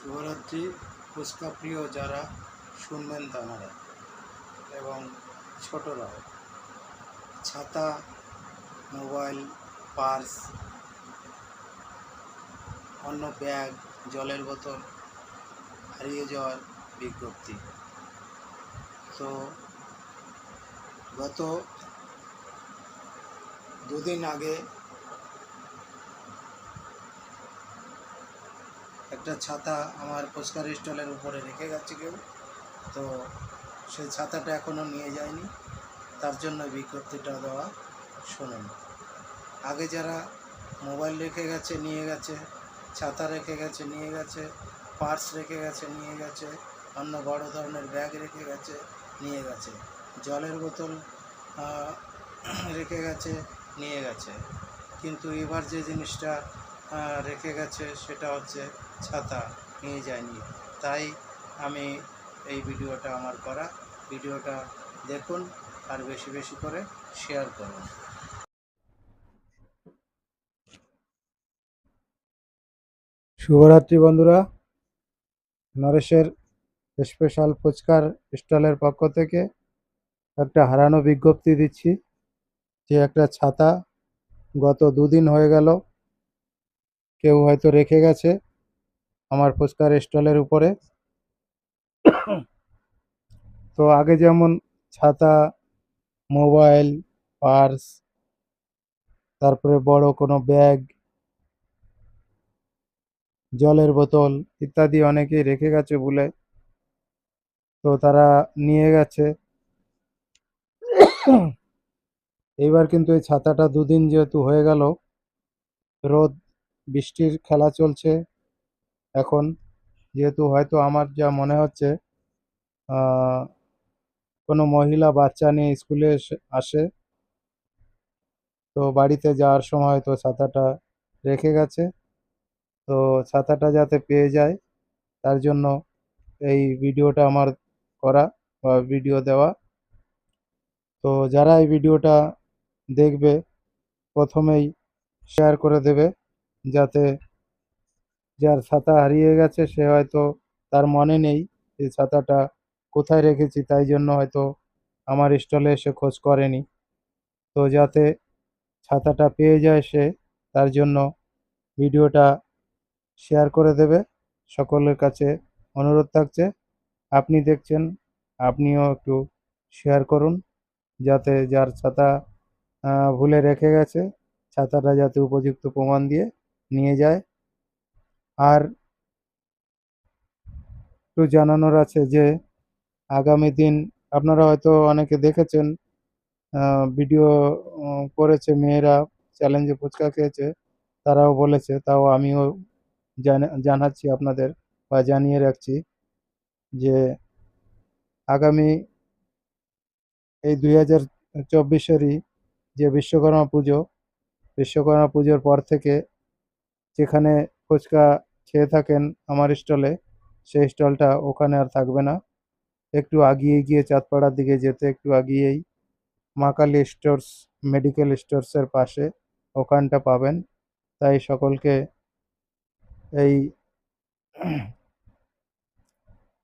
শুভরাত্রি। ফুচকা প্রিয় যারা শুনবেন তাঁরা এবং ছোটরাও ছাতা, মোবাইল, পার্স, অন্য ব্যাগ, জলের বোতল হারিয়ে যাওয়ার বিজ্ঞপ্তি। তো গত দুদিন আগে একটা ছাতা আমার ফুচকার স্টলের উপরে রেখে গেছে কেউ, তো সেই ছাতাটা এখনও নিয়ে যায়নি, তার জন্য বিজ্ঞপ্তিটা দেওয়া। শুনুন, আগে যারা মোবাইল রেখে গেছে নিয়ে গেছে, ছাতা রেখে গেছে নিয়ে গেছে, পার্স রেখে গেছে নিয়ে গেছে, অন্য বড় ধরনের ব্যাগ রেখে গেছে নিয়ে গেছে, জলের বোতল রেখে গেছে নিয়ে গেছে, কিন্তু এবার যে জিনিসটা রেখে গেছে সেটা হচ্ছে ছাতা নিয়ে যায়নি। তাই আমি এই ভিডিওটা আমার করা, ভিডিওটা দেখুন আর বেশি বেশি করে শেয়ার করুন। শুভরাত্রি বন্ধুরা, নরেশের স্পেশাল ফুচকার স্টলের পক্ষ থেকে একটা হারানো বিজ্ঞপ্তি দিচ্ছি যে একটা ছাতা গত দুদিন হয়ে গেল কেউ হয়তো রেখে গেছে আমার ফুচকার স্টলের উপরে। তো আগে যেমন ছাতা, মোবাইল, পার্স, তারপরে বড় কোনো ব্যাগ, জলের বোতল ইত্যাদি অনেকেই রেখে গেছে বলে, তো তারা নিয়ে গেছে। এইবার কিন্তু এই ছাতাটা দুদিন যেহেতু হয়ে গেল, রোদ বৃষ্টির খেলা চলছে এখন, যেহেতু হয়তো আমার যা মনে হচ্ছে কোনো মহিলা বাচ্চা নিয়ে স্কুলে আসে, তো বাড়িতে যাওয়ার সময় তো ছাতাটা রেখে গেছে। তো ছাতাটা যাতে পেয়ে যায় তার জন্য এই ভিডিওটা আমার করা বা ভিডিও দেওয়া। তো যারা এই ভিডিওটা দেখবে প্রথমেই শেয়ার করে দেবে, যাতে যার ছাতা হারিয়ে গেছে সে হয়তো তার মনে নেই এই ছাতাটা কোথায় রেখেছি, তাই জন্য হয়তো আমার স্টলে এসে খোঁজ করেনি। তো যাতে ছাতাটা পেয়ে যায় সে, তার জন্য ভিডিওটা শেয়ার করে দেবে। সকলের কাছে অনুরোধ থাকছে, আপনি দেখছেন আপনিও একটু শেয়ার করুন, যাতে যার ছাতা ভুলে রেখে গেছে ছাতাটা যাতে উপযুক্ত প্রমাণ দিয়ে নিয়ে যায়। আর একটু জানানোর আছে যে আগামী দিন আপনারা হয়তো অনেকে দেখেছেন ভিডিও করেছে, মেয়েরা চ্যালেঞ্জে ফুচকা খেয়েছে, তারাও বলেছে, তাও আমিও জানাচ্ছি আপনাদের বা জানিয়ে রাখছি যে আগামী এই 2024-এরই যে বিশ্বকর্মা পুজোর পর থেকে যেখানে ফুচকা খেয়ে থাকেন আমার স্টলে, সেই স্টলটা ওখানে আর থাকবে না। একটু আগিয়ে গিয়ে চাঁদপাড়ার দিকে যেতে একটু আগিয়েই মা কালী স্টোর্স, মেডিকেল স্টোর্সের পাশে ওখানটা পাবেন। তাই সকলকে এই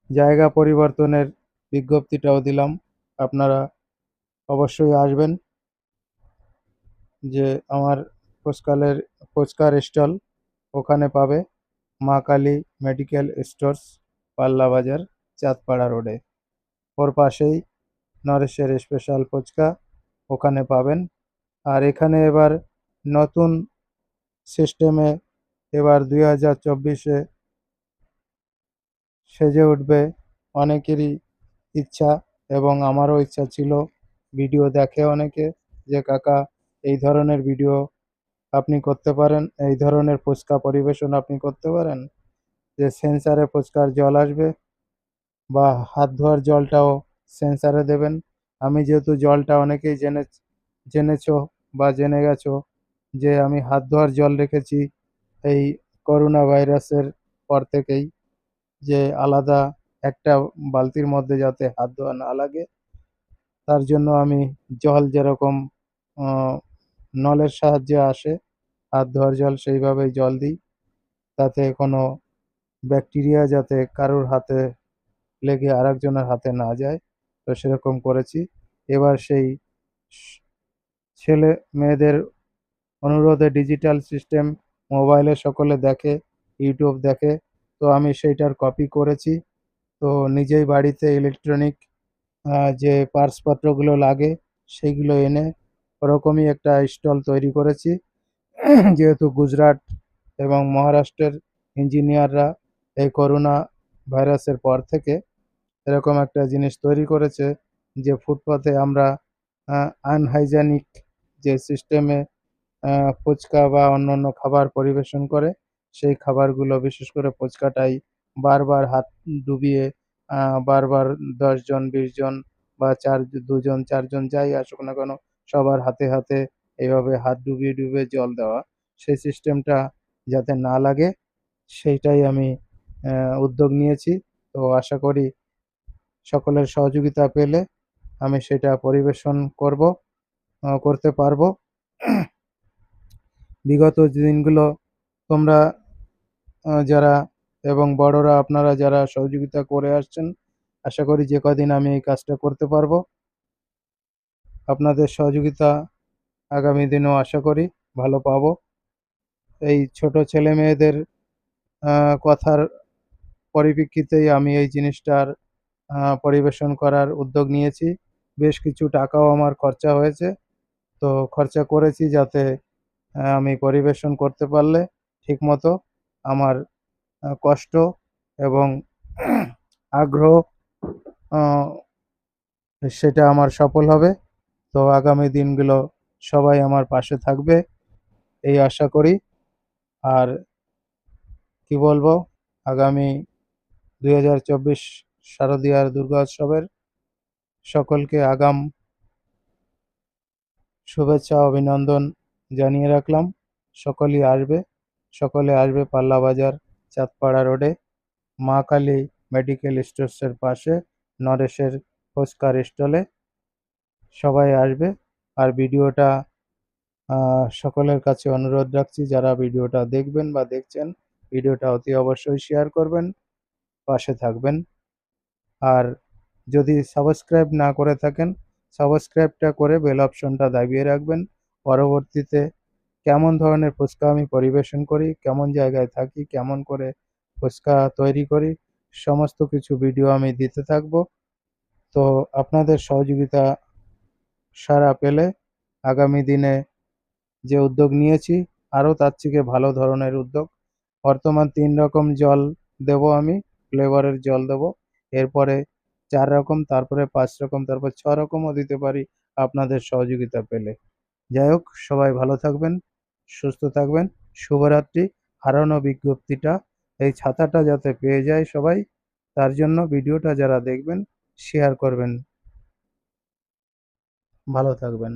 জায়গা পরিবর্তনের বিজ্ঞপ্তিটাও দিলাম, আপনারা অবশ্যই আসবেন। যে আমার ফুচকার স্টল ওখানে পাবে মা কালী মেডিকেল স্টোর্স, পাল্লা বাজার, চাঁদপাড়া রোডে। ওর পাশেই নরেশের স্পেশাল ফুচকা, ওখানে পাবেন। আর এখানে এবার নতুন সিস্টেমে এবার 2024-এ সেজে উঠবে অনেকেরই ইচ্ছা, এবং আমারও ইচ্ছা ছিল। ভিডিও দেখে অনেকে যে কাকা এই ধরনের ভিডিও আপনি করতে পারেন, এই ধরনের ফুচকা পরিবেশন আপনি করতে পারেন, যে সেন্সারে ফুচকার জল আসবে বা হাত ধোয়ার জলটাও সেন্সারে দেবেন। আমি যেহেতু জলটা অনেকেই জেনেছো বা জেনে গেছো যে আমি হাত ধোয়ার জল রেখেছি এই করোনা ভাইরাসের পর থেকেই, যে আলাদা একটা বালতির মধ্যে যাতে হাত ধোয়া না লাগে, তার জন্য আমি জল যেরকম নলের সাহায্যে আসে হাত ধোয়ার জল, সেইভাবেই জল দিই, তাতে কোনো ব্যাকটেরিয়া যাতে কারোর হাতে লেগে আরেকজনের হাতে না যায়, তো সেরকম করেছি। এবার সেই ছেলে মেয়েদের অনুরোধে ডিজিটাল সিস্টেম মোবাইলে সকলে দেখে, ইউটিউব দেখে, তো আমি সেইটার কপি করেছি। তো নিজেই বাড়িতে ইলেকট্রনিক যে পার্টসপত্রগুলো লাগে সেইগুলো এনে ওরকমই একটা স্টল তৈরি করেছি। যেহেতু গুজরাট এবং মহারাষ্ট্রের ইঞ্জিনিয়াররা এই করোনা ভাইরাসের পর থেকে এরকম একটা জিনিস তৈরি করেছে যে ফুটপাতে আমরা আনহাইজেনিক যে সিস্টেমে ফুচকা বা অন্যান্য খাবার পরিবেশন করে, সেই খাবারগুলো বিশেষ করে ফুচকাটাই বারবার হাত ডুবিয়ে বারবার 10 জন 20 জন বা 2 জন 4 জন যাই আসুক না কেন সবার হাতে হাতে এইভাবে হাত ডুবিয়ে ডুবিয়ে জল দেওয়া, সেই সিস্টেমটা যাতে না লাগে সেইটাই আমি উদ্যোগ নিয়েছি। তো আশা করি সকলের সহযোগিতা পেলে আমি সেটা পরিবেশন করতে পারবো। বিগত দিনগুলো তোমরা যারা এবং বড়রা আপনারা যারা সহযোগিতা করে আসছেন, আশা করি যে কদিন আমি এই কাজটা করতে পারবো। আপনাদের সহযোগিতা আগামী দিনেও আশা করি ভালো পাবো। এই ছোট ছেলে মেয়েদের কথার পরিপ্রেক্ষিতেই আমি এই জিনিসটার পরিবেশন করার উদ্যোগ নিয়েছি। বেশ কিছু টাকাও আমার খরচা হয়েছে। তো খরচা করেছি যাতে আমি পরিবেশন করতে পারলে ঠিকমতো আমার কষ্ট এবং আগ্রহ সেটা আমার সফল হবে। তো আগামী দিনগুলো সবাই আমার পাশে থাকবে এই আশা করি। আর কি বলবো, আগামী 2024 শারদীয়ার দুর্গোৎসবের সকলকে আগাম শুভেচ্ছা অভিনন্দন জানিয়ে রাখলাম। সকলে আসবে পাল্লা বাজার চাঁদপাড়া রোডে মা কালী মেডিকেল স্টোর্সের পাশে নরেশের ফুচকার স্টলে সবাই আসবে। আর ভিডিওটা সকলের কাছে অনুরোধ রাখছি, যারা ভিডিওটা দেখবেন বা দেখছেন ভিডিওটা অতি অবশ্যই শেয়ার করবেন, পাশে থাকবেন। আর যদি সাবস্ক্রাইব না করে থাকেন সাবস্ক্রাইবটা করে বেল অপশনটা দাবিয়ে রাখবেন। পরবর্তীতে কেমন ধরনের ফুচকা আমি পরিবেশন করি, কেমন জায়গায় থাকি, কেমন করে ফুচকা তৈরি করি, সমস্ত কিছু ভিডিও আমি দিতে থাকবো। তো আপনাদের সহযোগিতা সাড়া পেলে আগামী দিনে যে উদ্যোগ নিয়েছি আরও তার থেকে ভালো ধরনের উদ্যোগ। বর্তমান 3 রকম জল দেবো আমি, ফ্লেভারের জল দেবো। এরপরে 4 রকম, তারপরে 5 রকম, তারপর 6 রকমও দিতে পারি আপনাদের সহযোগিতা পেলে। যাই হোক, সবাই ভালো থাকবেন, সুস্থ থাকবেন। শুভরাত্রি। হারানো বিজ্ঞপ্তিটা, এই ছাতাটা যাতে পেয়ে যায় সবাই, তার জন্য ভিডিওটা যারা দেখবেন শেয়ার করবেন। ভালো থাকবেন।